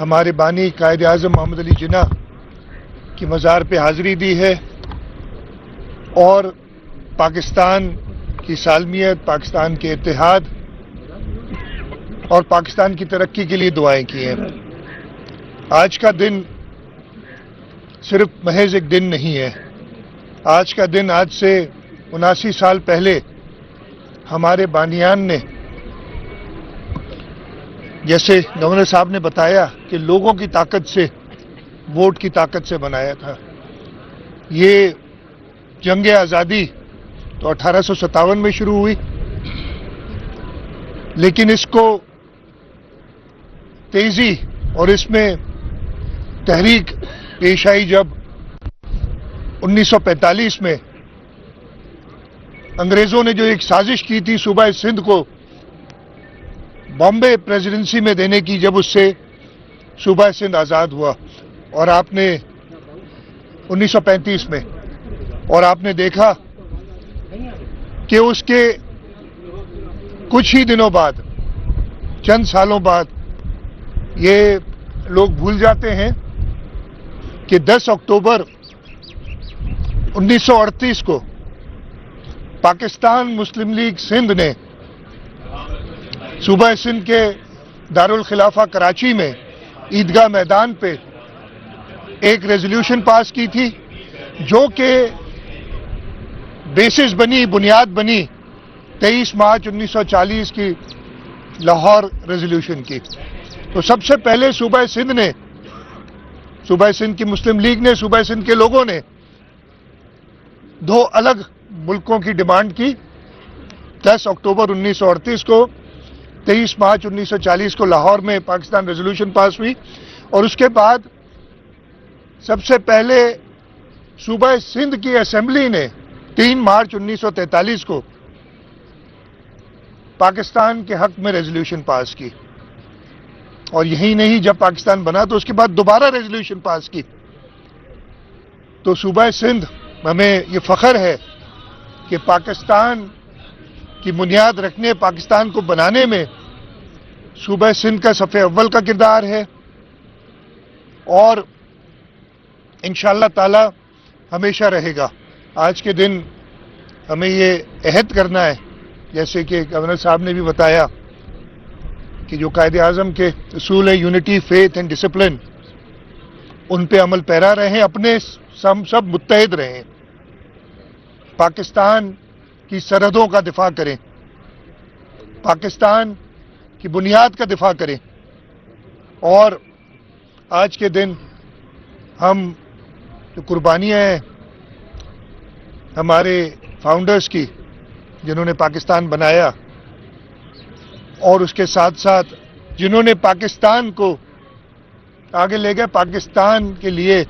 ہمارے بانی قائد اعظم محمد علی جناح کی مزار پہ حاضری دی ہے اور پاکستان کی سالمیت، پاکستان کے اتحاد اور پاکستان کی ترقی کے لیے دعائیں کی ہیں۔ آج کا دن صرف محض ایک دن نہیں ہے۔ آج کا دن آج سے 79 سال پہلے ہمارے بانیان نے، جیسے گورنر صاحب نے بتایا، کہ لوگوں کی طاقت سے، ووٹ کی طاقت سے بنایا تھا۔ یہ جنگ آزادی تو 1857 میں شروع ہوئی، لیکن اس کو تیزی اور اس میں تحریک پیش آئی جب 1945 میں انگریزوں نے جو ایک سازش کی تھی صوبہ سندھ کو بامبے پریزیڈنسی میں دینے کی، جب اس سے صوبہ سندھ آزاد ہوا، اور آپ نے 1935 میں، اور آپ نے دیکھا کہ اس کے کچھ ہی دنوں بعد، چند سالوں بعد، یہ لوگ بھول جاتے ہیں کہ 10 اکتوبر 1938 کو پاکستان مسلم لیگ سندھ نے صوبہ سندھ کے دارالخلافہ کراچی میں عیدگاہ میدان پہ ایک ریزولوشن پاس کی تھی، جو کہ بیسس بنی، بنیاد بنی 23 مارچ 1940 کی لاہور ریزولوشن کی۔ تو سب سے پہلے صوبہ سندھ نے، صوبہ سندھ کی مسلم لیگ نے، صوبہ سندھ کے لوگوں نے 2 الگ ملکوں کی ڈیمانڈ کی۔ 10 اکتوبر 1938 کو، 23 مارچ 1940 کو لاہور میں پاکستان ریزولوشن پاس ہوئی، اور اس کے بعد سب سے پہلے صوبہ سندھ کی اسمبلی نے 3 مارچ 1943 کو پاکستان کے حق میں ریزولوشن پاس کی۔ اور یہی نہیں، جب پاکستان بنا تو اس کے بعد دوبارہ ریزولوشن پاس کی۔ تو صوبہ سندھ، ہمیں یہ فخر ہے کہ پاکستان کی بنیاد رکھنے، پاکستان کو بنانے میں صوبہ سندھ کا صف اول کا کردار ہے، اور انشاءاللہ تعالی ہمیشہ رہے گا۔ آج کے دن ہمیں یہ عہد کرنا ہے، جیسے کہ گورنر صاحب نے بھی بتایا، کہ جو قائد اعظم کے اصول ہے، یونٹی، فیتھ اینڈ ڈسپلن، ان پہ عمل پیرا رہیں، اپنے سب متحد رہیں، پاکستان کی سرحدوں کا دفاع کریں، پاکستان کی بنیاد کا دفاع کریں۔ اور آج کے دن ہم جو قربانیاں ہیں ہمارے فاؤنڈرز کی، جنہوں نے پاکستان بنایا، اور اس کے ساتھ ساتھ جنہوں نے پاکستان کو آگے لے گئے، پاکستان کے لیے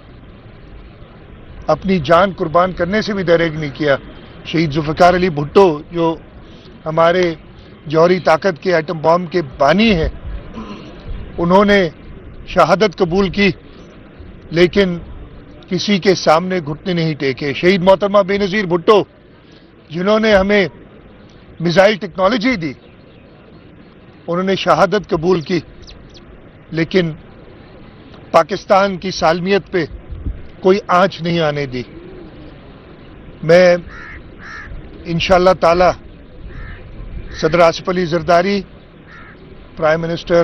اپنی جان قربان کرنے سے بھی دریغ نہیں کیا۔ شہید ذوالفقار علی بھٹو، جو ہمارے جوہری طاقت کے ایٹم بام کے بانی ہیں، انہوں نے شہادت قبول کی، لیکن کسی کے سامنے گھٹنے نہیں ٹیکے۔ شہید محترمہ بے نظیر بھٹو، جنہوں نے ہمیں میزائل ٹیکنالوجی دی، انہوں نے شہادت قبول کی، لیکن پاکستان کی سالمیت پہ کوئی آنچ نہیں آنے دی۔ میں انشاءاللہ تعالی صدر آصف علی زرداری، پرائم منسٹر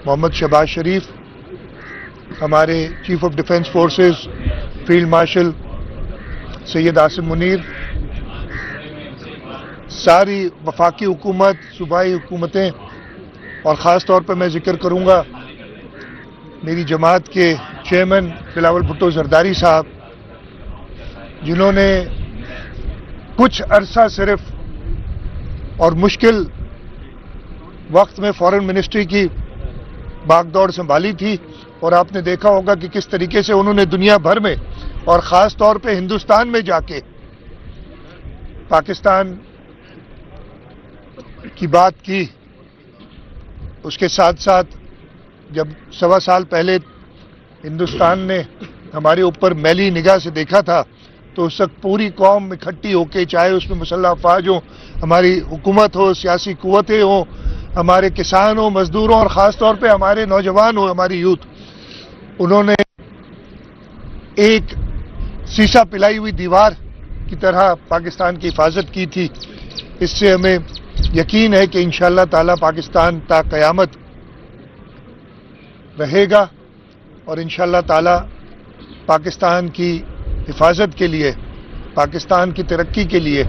محمد شہباز شریف، ہمارے chief of defence forces field marshal Syed Asim Munir, ساری وفاقی حکومت، صوبائی حکومتیں، اور خاص طور پر میں ذکر کروں گا میری جماعت کے چیئرمین بلاول بھٹو زرداری صاحب، جنہوں نے کچھ عرصہ صرف اور مشکل وقت میں فارن منسٹری کی بھاگ دوڑ سنبھالی تھی، اور آپ نے دیکھا ہوگا کہ کس طریقے سے انہوں نے دنیا بھر میں اور خاص طور پہ ہندوستان میں جا کے پاکستان کی بات کی۔ اس کے ساتھ ساتھ جب 1.25 سال پہلے ہندوستان نے ہمارے اوپر میلی نگاہ سے دیکھا تھا، تو اس وقت پوری قوم اکٹھی ہو کے، چاہے اس میں مسلح افواج ہوں، ہماری حکومت ہو، سیاسی قوتیں ہوں، ہمارے کسانوں، مزدوروں اور خاص طور پہ ہمارے نوجوانوں، ہماری یوتھ، انہوں نے ایک سیسا پلائی ہوئی دیوار کی طرح پاکستان کی حفاظت کی تھی. اس سے ہمیں یقین ہے کہ انشاءاللہ تعالی پاکستان تا قیامت رہے گا، اور انشاءاللہ تعالی پاکستان کی حفاظت کے لیے، پاکستان کی ترقی کے لیے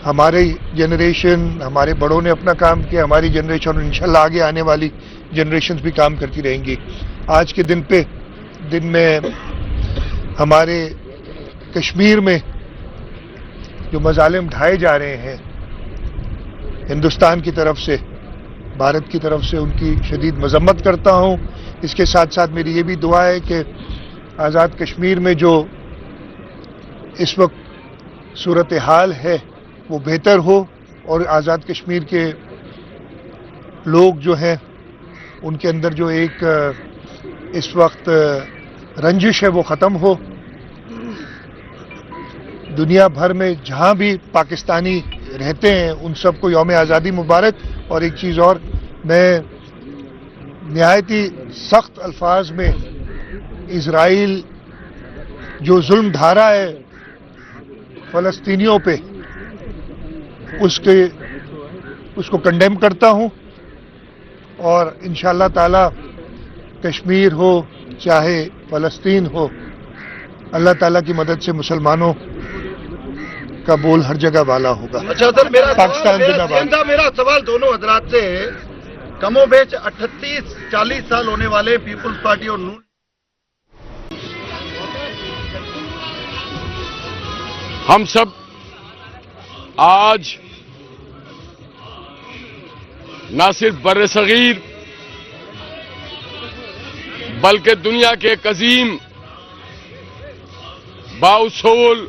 ہماری جنریشن، ہمارے بڑوں نے اپنا کام کیا، ہماری جنریشن اور انشاءاللہ آگے آنے والی جنریشنز بھی کام کرتی رہیں گی. آج کے دن میں ہمارے کشمیر میں جو مظالم ڈھائے جا رہے ہیں ہندوستان کی طرف سے، بھارت کی طرف سے، ان کی شدید مذمت کرتا ہوں. اس کے ساتھ ساتھ میری یہ بھی دعا ہے کہ آزاد کشمیر میں جو اس وقت صورتحال ہے وہ بہتر ہو، اور آزاد کشمیر کے لوگ جو ہیں ان کے اندر جو ایک اس وقت رنجش ہے وہ ختم ہو. دنیا بھر میں جہاں بھی پاکستانی رہتے ہیں ان سب کو یوم آزادی مبارک. اور ایک چیز اور، میں نہایت ہی سخت الفاظ میں اسرائیل جو ظلم ڈھا رہا ہے فلسطینیوں پہ، اس کو کنڈیم کرتا ہوں، اور انشاءاللہ تعالی کشمیر ہو چاہے فلسطین ہو، اللہ تعالیٰ کی مدد سے مسلمانوں کا بول ہر جگہ والا ہوگا. اچھا سر، پاکستان زندہ باد. میرا سوال دونوں حضرات سے ہے. کم و بیش 38-40 سال ہونے والے پیپلز پارٹی اور نون ہم سب آج نہ صرف بر صغیر بلکہ دنیا کے ایک عظیم، بااصول،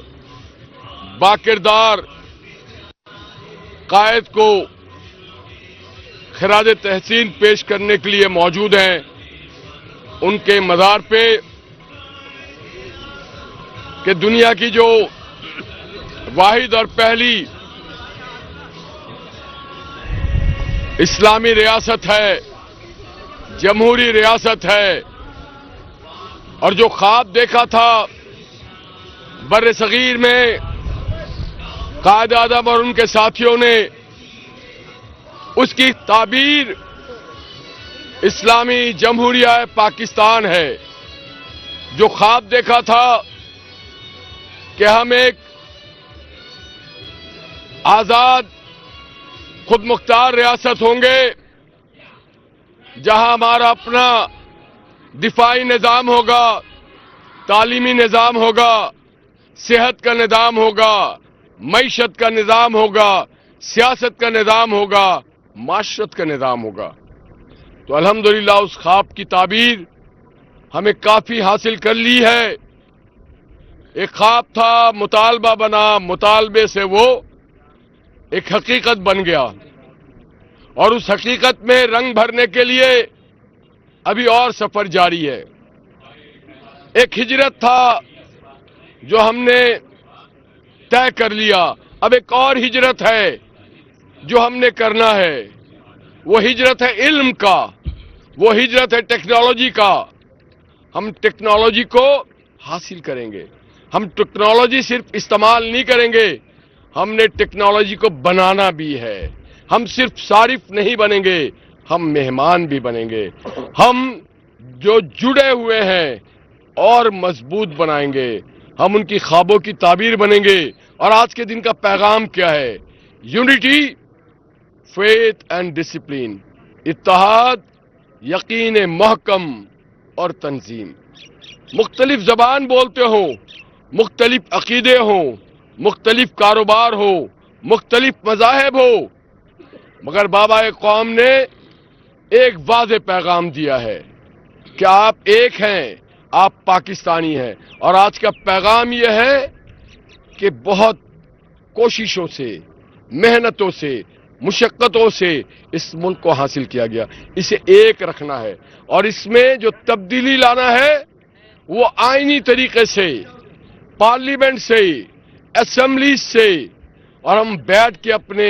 باکردار قائد کو خراج تحسین پیش کرنے کے لیے موجود ہیں. ان کے مزار پہ کہ دنیا کی جو واحد اور پہلی اسلامی ریاست ہے، جمہوری ریاست ہے، اور جو خواب دیکھا تھا بر صغیر میں قائد اعظم اور ان کے ساتھیوں نے، اس کی تعبیر اسلامی جمہوریہ پاکستان ہے. جو خواب دیکھا تھا کہ ہم ایک آزاد خود مختار ریاست ہوں گے جہاں ہمارا اپنا دفاعی نظام ہوگا، تعلیمی نظام ہوگا، صحت کا نظام ہوگا، معیشت کا نظام ہوگا، سیاست کا نظام ہوگا، معاشرت کا نظام ہوگا. تو الحمدللہ اس خواب کی تعبیر ہمیں کافی حاصل کر لی ہے. ایک خواب تھا، مطالبہ بنا، مطالبے سے وہ ایک حقیقت بن گیا، اور اس حقیقت میں رنگ بھرنے کے لیے ابھی اور سفر جاری ہے. ایک ہجرت تھا جو ہم نے طے کر لیا، اب ایک اور ہجرت ہے جو ہم نے کرنا ہے. وہ ہجرت ہے علم کا، وہ ہجرت ہے ٹیکنالوجی کا. ہم ٹیکنالوجی کو حاصل کریں گے. ہم ٹیکنالوجی صرف استعمال نہیں کریں گے، ہم نے ٹیکنالوجی کو بنانا بھی ہے. ہم صرف صارف نہیں بنیں گے، ہم مہمان بھی بنیں گے. ہم جو جڑے ہوئے ہیں اور مضبوط بنائیں گے. ہم ان کی خوابوں کی تعبیر بنیں گے. اور آج کے دن کا پیغام کیا ہے؟ Unity, faith and discipline. اتحاد، یقین محکم اور تنظیم. مختلف زبان بولتے ہوں، مختلف عقیدے ہوں، مختلف کاروبار ہو، مختلف مذاہب ہو، مگر بابا قوم نے ایک واضح پیغام دیا ہے کہ آپ ایک ہیں، آپ پاکستانی ہیں. اور آج کا پیغام یہ ہے کہ بہت کوششوں سے، محنتوں سے، مشقتوں سے اس ملک کو حاصل کیا گیا. اسے ایک رکھنا ہے، اور اس میں جو تبدیلی لانا ہے وہ آئینی طریقے سے، پارلیمنٹ سے، اسمبلی سے، اور ہم بیٹھ کے اپنے